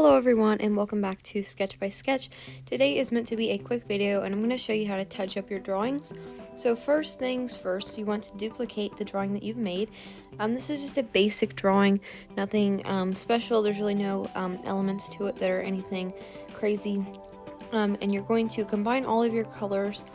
Hello everyone and welcome back to Sketch by Sketch. Today is meant to be a quick video and I'm going to show you how to touch up your drawings. So first things first, you want to duplicate the drawing that you've made. This is just a basic drawing, nothing special. There's really no elements to it that are anything crazy. And you're going to combine all of your colors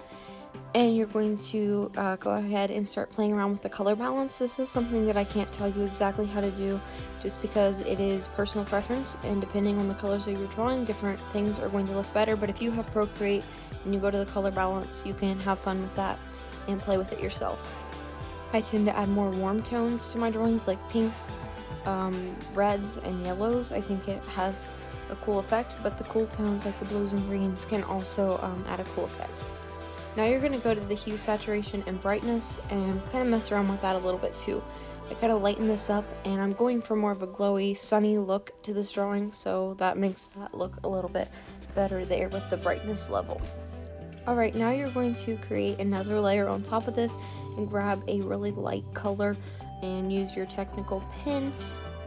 and you're going to go ahead and start playing around with the color balance. This is something that I can't tell you exactly how to do just because it is personal preference, and depending on the colors that you're drawing, different things are going to look better. But if you have Procreate and you go to the color balance, you can have fun with that and play with it yourself. I tend to add more warm tones to my drawings, like pinks, reds, and yellows. I think it has a cool effect, but the cool tones like the blues and greens can also add a cool effect. Now you're going to go to the hue, saturation, and brightness and kind of mess around with that a little bit too. I kind of lighten this up, and I'm going for more of a glowy, sunny look to this drawing, so that makes that look a little bit better there with the brightness level. Alright, now you're going to create another layer on top of this and grab a really light color and use your technical pen.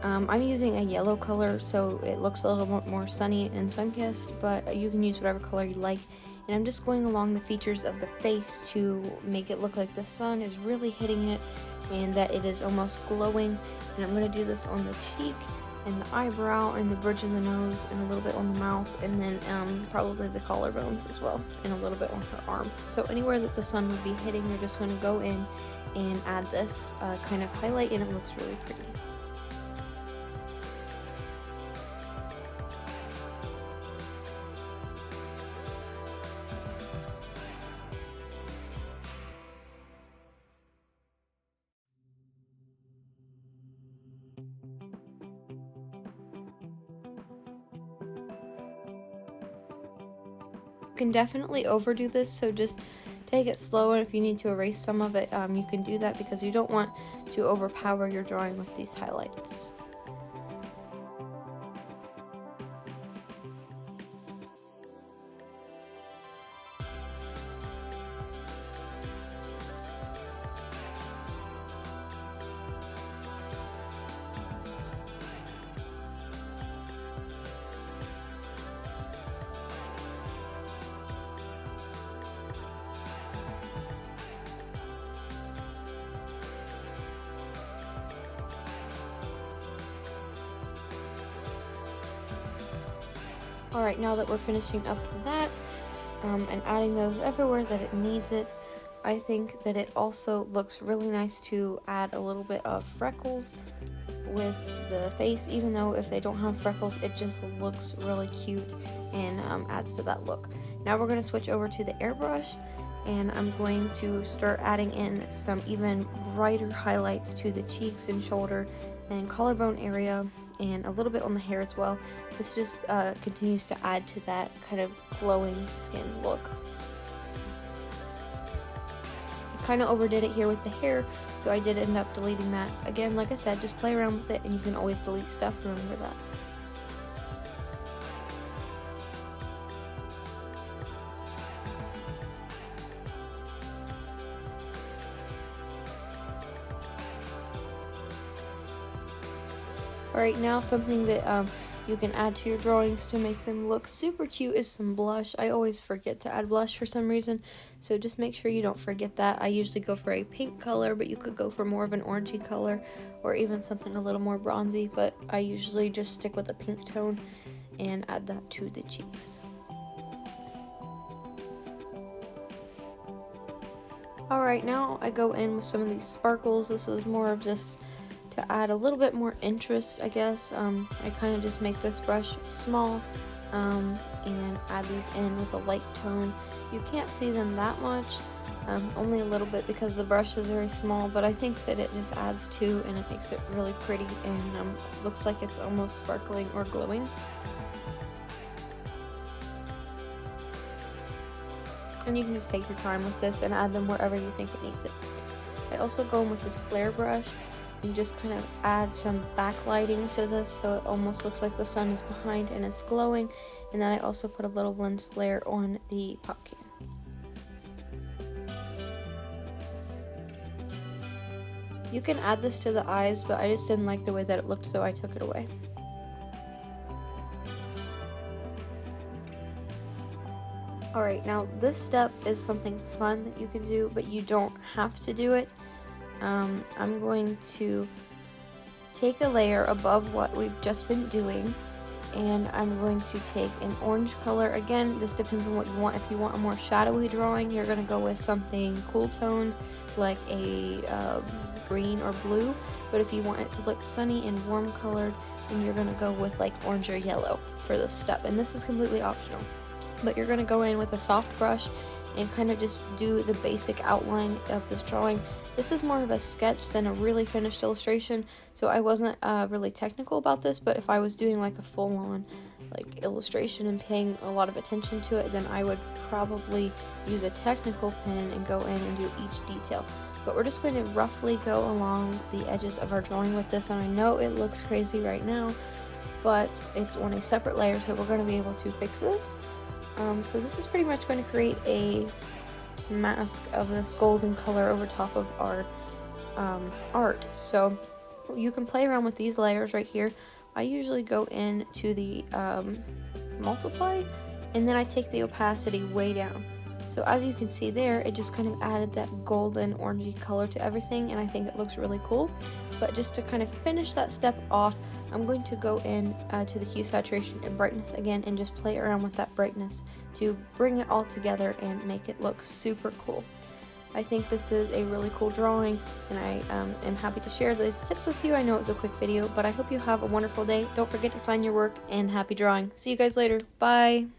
I'm using a yellow color, so it looks a little bit more sunny and sun-kissed, but you can use whatever color you like. And I'm just going along the features of the face to make it look like the sun is really hitting it and that it is almost glowing. And I'm going to do this on the cheek and the eyebrow and the bridge of the nose and a little bit on the mouth, and then probably the collarbones as well, and a little bit on her arm. So anywhere that the sun would be hitting, you're just going to go in and add this kind of highlight, and it looks really pretty. You can definitely overdo this, so just take it slow, and if you need to erase some of it, you can do that because you don't want to overpower your drawing with these highlights. Alright, now that we're finishing up that and adding those everywhere that it needs it, I think that it also looks really nice to add a little bit of freckles with the face. Even though if they don't have freckles, it just looks really cute and adds to that look. Now we're going to switch over to the airbrush, and I'm going to start adding in some even brighter highlights to the cheeks and shoulder and collarbone area, and a little bit on the hair as well. This just continues to add to that kind of glowing skin look. I kind of overdid it here with the hair, so I did end up deleting that. Again, like I said, just play around with it, and you can always delete stuff, remember that. Alright, now something that you can add to your drawings to make them look super cute is some blush. I always forget to add blush for some reason, so just make sure you don't forget that. I usually go for a pink color, but you could go for more of an orangey color or even something a little more bronzy, but I usually just stick with a pink tone and add that to the cheeks. Alright, now I go in with some of these sparkles. This is more of just to add a little bit more interest, I guess. I kind of just make this brush small and add these in with a light tone. You can't see them that much, only a little bit because the brush is very small, but I think that it just adds to, and it makes it really pretty and looks like it's almost sparkling or glowing. And you can just take your time with this and add them wherever you think it needs it. I also go in with this flare brush and just kind of add some backlighting to this so it almost looks like the sun is behind and it's glowing. And then I also put a little lens flare on the pop can. You can add this to the eyes, but I just didn't like the way that it looked, so I took it away. Alright, now this step is something fun that you can do, but you don't have to do it. I'm going to take a layer above what we've just been doing, and I'm going to take an orange color. Again, this depends on what you want. If you want a more shadowy drawing, you're going to go with something cool toned like a green or blue, but if you want it to look sunny and warm colored, then you're going to go with like orange or yellow for this step, and this is completely optional. But you're going to go in with a soft brush and kind of just do the basic outline of this drawing. This is more of a sketch than a really finished illustration, so I wasn't really technical about this, but if I was doing like a full-on like illustration and paying a lot of attention to it, then I would probably use a technical pen and go in and do each detail. But we're just going to roughly go along the edges of our drawing with this, and I know it looks crazy right now, but it's on a separate layer, so we're going to be able to fix this. So this is pretty much going to create a mask of this golden color over top of our art. So you can play around with these layers right here. I usually go into the multiply, and then I take the opacity way down. So as you can see there, it just kind of added that golden orangey color to everything, and I think it looks really cool. But just to kind of finish that step off, I'm going to go in to the hue, saturation, and brightness again and just play around with that brightness to bring it all together and make it look super cool. I think this is a really cool drawing, and I am happy to share these tips with you. I know it was a quick video, but I hope you have a wonderful day. Don't forget to sign your work, and happy drawing. See you guys later. Bye!